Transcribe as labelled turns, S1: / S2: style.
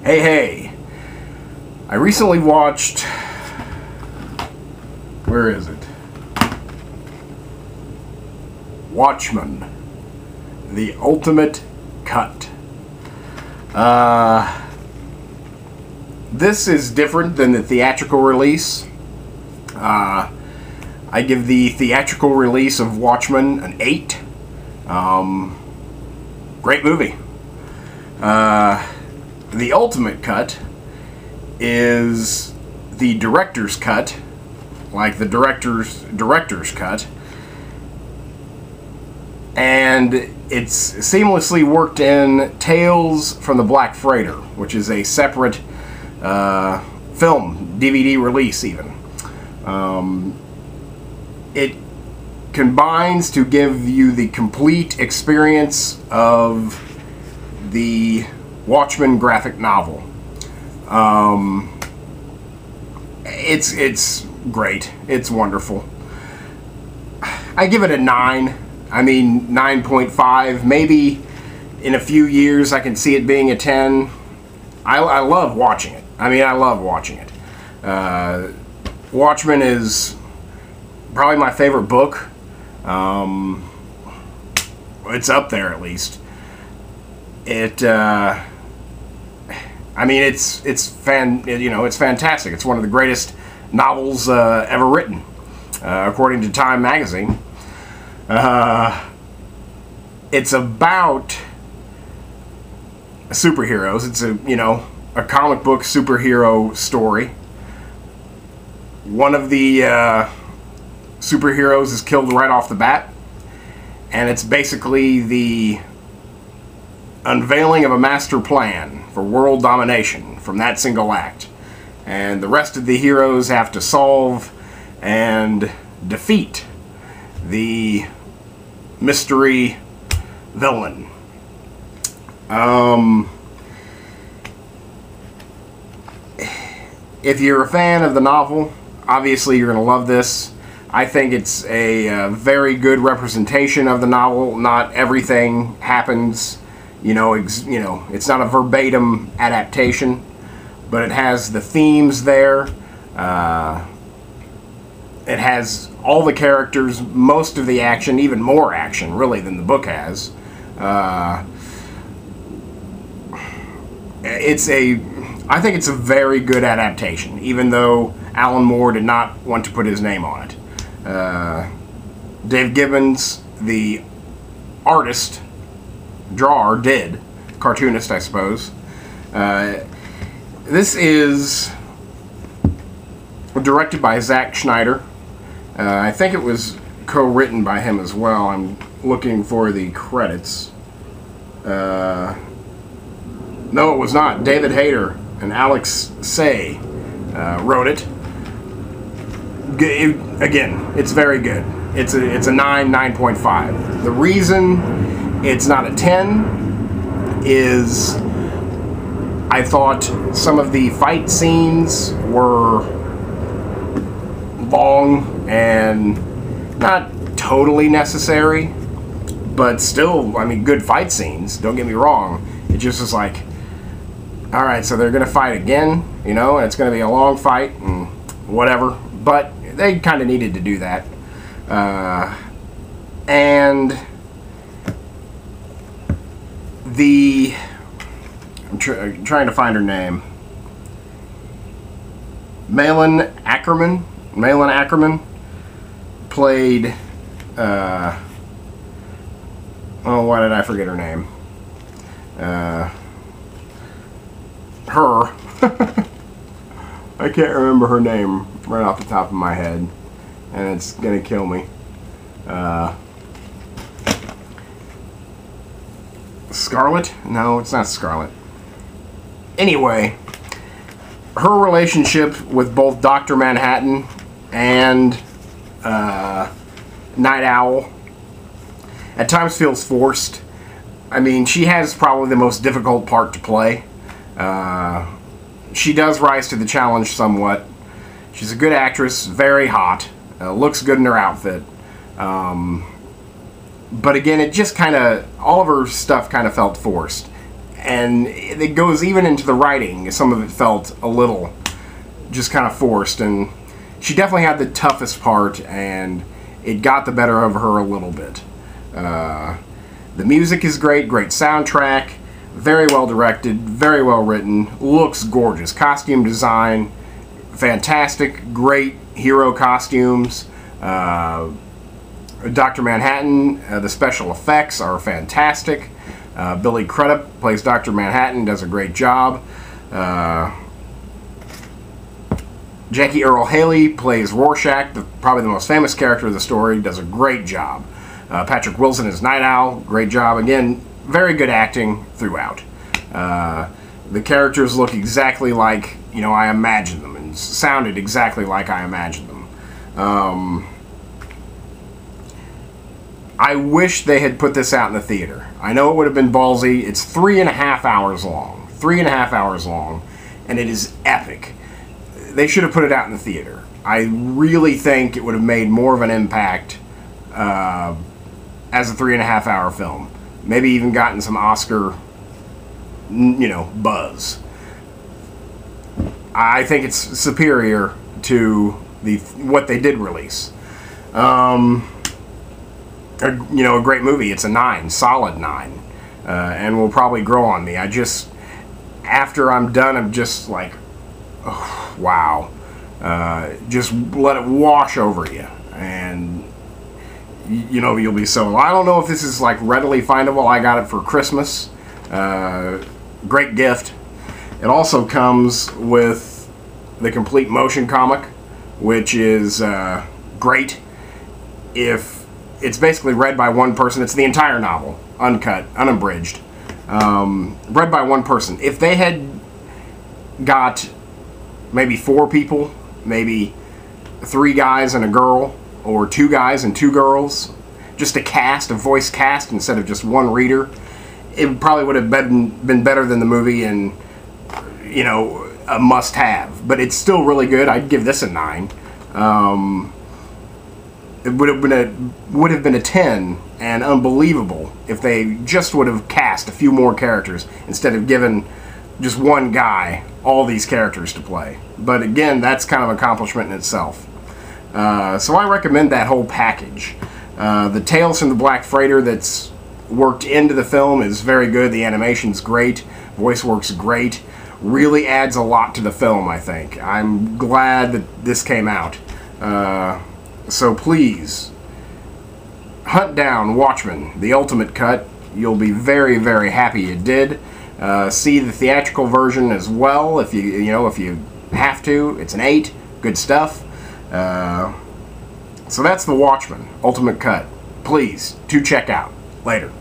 S1: Hey, hey. I recently watched... Where is it? Watchmen. The Ultimate Cut. This is different than the theatrical release. I give the theatrical release of Watchmen an 8. Great movie. The Ultimate Cut is the director's cut, like the director's cut, and it's seamlessly worked in Tales from the Black Freighter, which is a separate film, DVD release even. It combines to give you the complete experience of the Watchmen graphic novel. It's great. It's wonderful. I give it a 9. I mean 9.5. Maybe in a few years I can see it being a 10. I love watching it. I mean, I love watching it. Watchmen is probably my favorite book. It's up there at least. I mean, it's fantastic. It's one of the greatest novels ever written, according to Time magazine. It's about superheroes. It's a comic book superhero story. One of the superheroes is killed right off the bat, and it's basically the unveiling of a master plan for world domination from that single act. And the rest of the heroes have to solve and defeat the mystery villain. If you're a fan of the novel, obviously you're going to love this. I think it's a very good representation of the novel. Not everything happens, it's not a verbatim adaptation, but it has the themes there. It has all the characters, most of the action, even more action, really, than the book has. I think it's a very good adaptation, even though Alan Moore did not want to put his name on it. Dave Gibbons, the artist, cartoonist, I suppose. This is directed by Zack Snyder. I think it was co-written by him as well. I'm looking for the credits. No, it was not. David Hayter and Alex Say wrote it. Again, it's very good. It's a 9.5. The reason it's not a 10 is I thought some of the fight scenes were long and not totally necessary, but still, I mean, good fight scenes, don't get me wrong. It just was like, alright, so they're gonna fight again, and it's gonna be a long fight and whatever, but they kind of needed to do that. And I'm trying to find her name. Malin Ackerman played, why did I forget her name? Her. I can't remember her name right off the top of my head, and it's gonna kill me. Scarlet? No, it's not Scarlet. Anyway, her relationship with both Dr. Manhattan and Night Owl at times feels forced. I mean, she has probably the most difficult part to play. She does rise to the challenge somewhat. She's a good actress, very hot, looks good in her outfit. But again, it just kind of, all of her stuff kind of felt forced. and it goes even into the writing. Some of it felt a little just kind of forced, and she definitely had the toughest part, and it got the better of her a little bit. The music is great, great soundtrack, very well directed, very well written, looks gorgeous. Costume design, fantastic, great hero costumes. Dr. Manhattan, the special effects are fantastic. Billy Crudup plays Dr. Manhattan, does a great job. Jackie Earle Haley plays Rorschach, probably the most famous character of the story, does a great job. Patrick Wilson is Night Owl, great job. Again, very good acting throughout. The characters look exactly like, you know, I imagined them, and sounded exactly like I imagined them. I wish they had put this out in the theater. I know it would have been ballsy. It's 3.5 hours long. 3.5 hours long, and it is epic. They should have put it out in the theater. I really think it would have made more of an impact as a 3.5 hour film. Maybe even gotten some Oscar, you know, buzz. I think it's superior to what they did release. You know, a great movie. It's a 9, solid 9, and will probably grow on me. After I'm done, I'm just like, oh, wow. Just let it wash over you, and you know, you'll be so. I don't know if this is like readily findable. I got it for Christmas. Great gift. It also comes with the complete motion comic, which is great. If it's basically read by one person, it's the entire novel, uncut, unabridged, read by one person. If they had got maybe 4 people, maybe 3 guys and a girl, or 2 guys and 2 girls, just a voice cast instead of just one reader, it probably would have been better than the movie, and, you know, a must-have. But it's still really good. I'd give this a 9. It would have been a 10, and unbelievable if they just would have cast a few more characters instead of giving just one guy all these characters to play. But again, that's kind of an accomplishment in itself. So I recommend that whole package. The Tales from the Black Freighter that's worked into the film is very good. The animation's great. Voice work's great. Really adds a lot to the film, I think. I'm glad that this came out. So please, hunt down Watchmen, the ultimate cut. You'll be very, very happy you did. See the theatrical version as well if you have to. It's an 8. Good stuff. So that's the Watchmen ultimate cut. Please, to check out. Later.